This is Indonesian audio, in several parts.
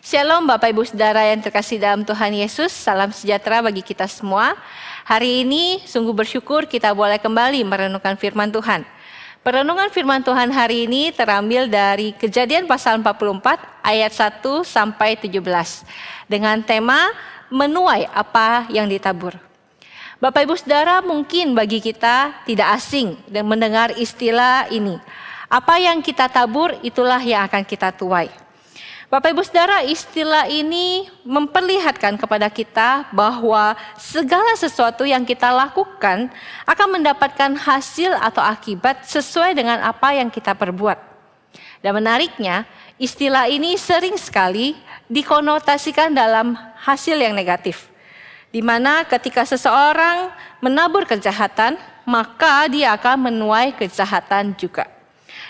Shalom Bapak Ibu Saudara yang terkasih dalam Tuhan Yesus, salam sejahtera bagi kita semua. Hari ini sungguh bersyukur kita boleh kembali merenungkan firman Tuhan. Perenungan firman Tuhan hari ini terambil dari Kejadian pasal 44 ayat 1 sampai 17 dengan tema menuai apa yang ditabur. Bapak Ibu Saudara, mungkin bagi kita tidak asing dan mendengar istilah ini. Apa yang kita tabur itulah yang akan kita tuai. Bapak Ibu Saudara, istilah ini memperlihatkan kepada kita bahwa segala sesuatu yang kita lakukan akan mendapatkan hasil atau akibat sesuai dengan apa yang kita perbuat. Dan menariknya, istilah ini sering sekali dikonotasikan dalam hasil yang negatif. Di mana ketika seseorang menabur kejahatan, maka dia akan menuai kejahatan juga.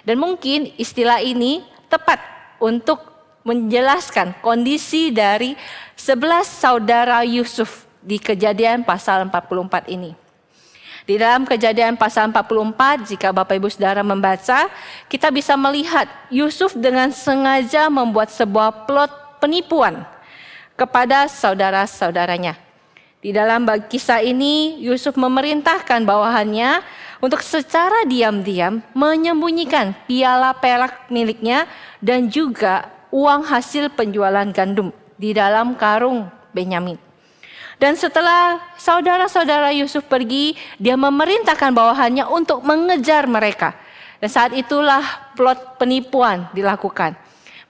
Dan mungkin istilah ini tepat untuk menjelaskan kondisi dari 11 saudara Yusuf di Kejadian pasal 44 ini. Di dalam Kejadian pasal 44, jika Bapak Ibu Saudara membaca, kita bisa melihat Yusuf dengan sengaja membuat sebuah plot penipuan kepada saudara-saudaranya. Di dalam kisah ini, Yusuf memerintahkan bawahannya untuk secara diam-diam menyembunyikan piala perak miliknya dan juga uang hasil penjualan gandum di dalam karung Benyamin. Dan setelah saudara-saudara Yusuf pergi, dia memerintahkan bawahannya untuk mengejar mereka. Dan saat itulah plot penipuan dilakukan.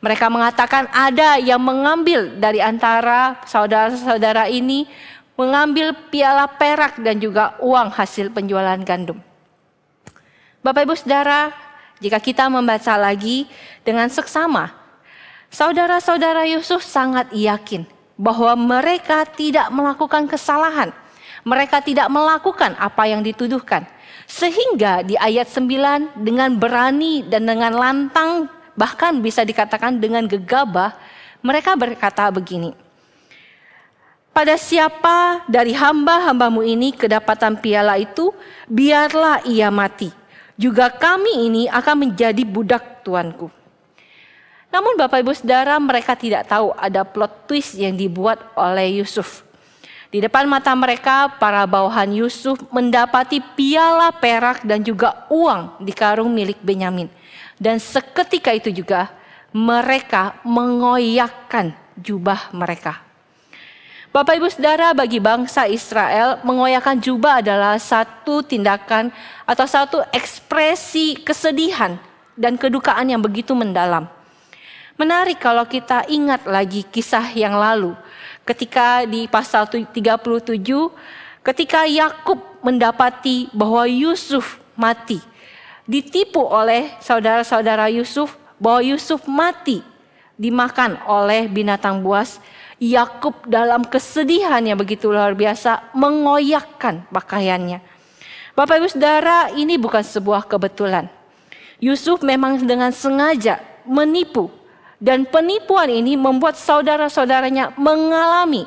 Mereka mengatakan ada yang mengambil dari antara saudara-saudara ini, mengambil piala perak dan juga uang hasil penjualan gandum. Bapak Ibu Saudara, jika kita membaca lagi dengan seksama, saudara-saudara Yusuf sangat yakin bahwa mereka tidak melakukan kesalahan. Mereka tidak melakukan apa yang dituduhkan. Sehingga di ayat 9 dengan berani dan dengan lantang, bahkan bisa dikatakan dengan gegabah, mereka berkata begini. Pada siapa dari hamba-hambamu ini kedapatan piala itu, biarlah ia mati. Juga kami ini akan menjadi budak tuanku. Namun Bapak Ibu Saudara, mereka tidak tahu ada plot twist yang dibuat oleh Yusuf. Di depan mata mereka, para bawahan Yusuf mendapati piala perak dan juga uang di karung milik Benyamin. Dan seketika itu juga mereka mengoyakkan jubah mereka. Bapak Ibu Saudara, bagi bangsa Israel, mengoyakkan jubah adalah satu tindakan atau satu ekspresi kesedihan dan kedukaan yang begitu mendalam. Menarik kalau kita ingat lagi kisah yang lalu. Ketika di pasal 37, ketika Yakub mendapati bahwa Yusuf mati. Ditipu oleh saudara-saudara Yusuf bahwa Yusuf mati dimakan oleh binatang buas. Yakub dalam kesedihan yang begitu luar biasa mengoyakkan pakaiannya. Bapak Ibu Saudara, ini bukan sebuah kebetulan. Yusuf memang dengan sengaja menipu. Dan penipuan ini membuat saudara-saudaranya mengalami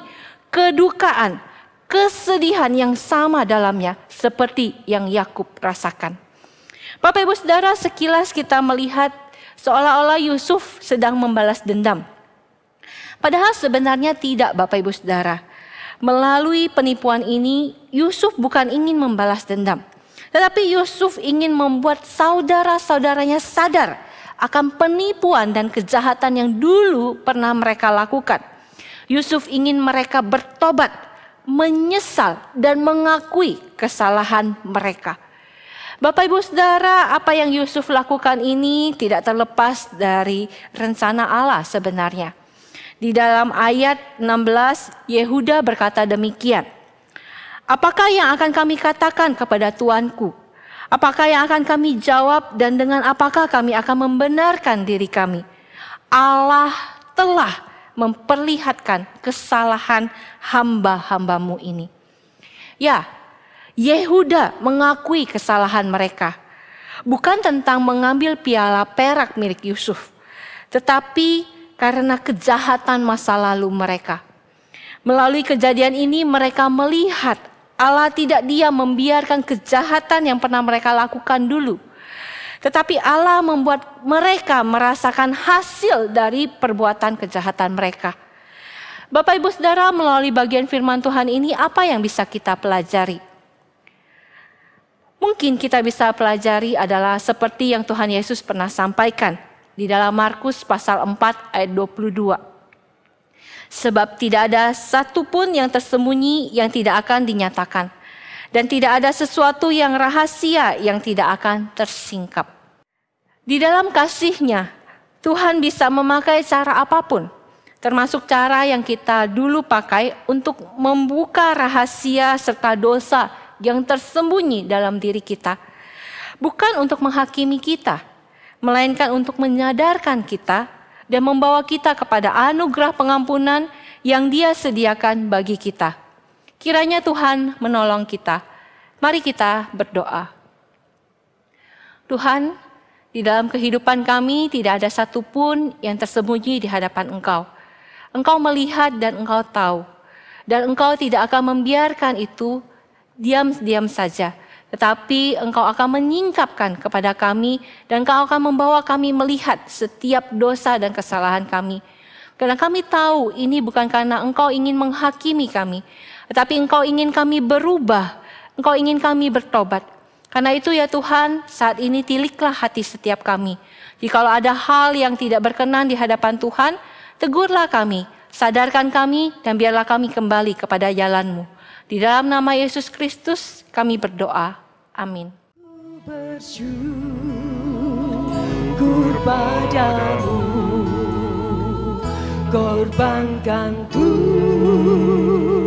kedukaan, kesedihan yang sama dalamnya seperti yang Yakub rasakan. Bapak Ibu Saudara, sekilas kita melihat seolah-olah Yusuf sedang membalas dendam. Padahal sebenarnya tidak, Bapak Ibu Saudara. Melalui penipuan ini, Yusuf bukan ingin membalas dendam. Tetapi Yusuf ingin membuat saudara-saudaranya sadar akan penipuan dan kejahatan yang dulu pernah mereka lakukan. Yusuf ingin mereka bertobat, menyesal dan mengakui kesalahan mereka. Bapak Ibu Saudara, apa yang Yusuf lakukan ini tidak terlepas dari rencana Allah sebenarnya. Di dalam ayat 16, Yehuda berkata demikian. Apakah yang akan kami katakan kepada Tuanku? Apakah yang akan kami jawab dan dengan apakah kami akan membenarkan diri kami? Allah telah memperlihatkan kesalahan hamba-hambamu ini. Ya, Yehuda mengakui kesalahan mereka. Bukan tentang mengambil piala perak milik Yusuf, tetapi karena kejahatan masa lalu mereka. Melalui kejadian ini mereka melihat Allah tidak diam membiarkan kejahatan yang pernah mereka lakukan dulu. Tetapi Allah membuat mereka merasakan hasil dari perbuatan kejahatan mereka. Bapak Ibu Saudara, melalui bagian firman Tuhan ini apa yang bisa kita pelajari? Mungkin kita bisa pelajari adalah seperti yang Tuhan Yesus pernah sampaikan di dalam Markus pasal 4 ayat 22. Sebab tidak ada satupun yang tersembunyi yang tidak akan dinyatakan. Dan tidak ada sesuatu yang rahasia yang tidak akan tersingkap. Di dalam kasih-Nya, Tuhan bisa memakai cara apapun. Termasuk cara yang kita dulu pakai untuk membuka rahasia serta dosa yang tersembunyi dalam diri kita. Bukan untuk menghakimi kita, melainkan untuk menyadarkan kita dan membawa kita kepada anugerah pengampunan yang Dia sediakan bagi kita. Kiranya Tuhan menolong kita. Mari kita berdoa. Tuhan, di dalam kehidupan kami tidak ada satupun yang tersembunyi di hadapan Engkau. Engkau melihat dan Engkau tahu. Dan Engkau tidak akan membiarkan itu diam-diam saja. Tetapi Engkau akan menyingkapkan kepada kami dan Engkau akan membawa kami melihat setiap dosa dan kesalahan kami. Karena kami tahu ini bukan karena Engkau ingin menghakimi kami. Tetapi Engkau ingin kami berubah. Engkau ingin kami bertobat. Karena itu ya Tuhan, saat ini tiliklah hati setiap kami. Jikalau ada hal yang tidak berkenan di hadapan Tuhan, tegurlah kami, sadarkan kami, dan biarlah kami kembali kepada jalan-Mu. Di dalam nama Yesus Kristus kami berdoa. Amin. Bersyukur padamu, korbankan Tuhan.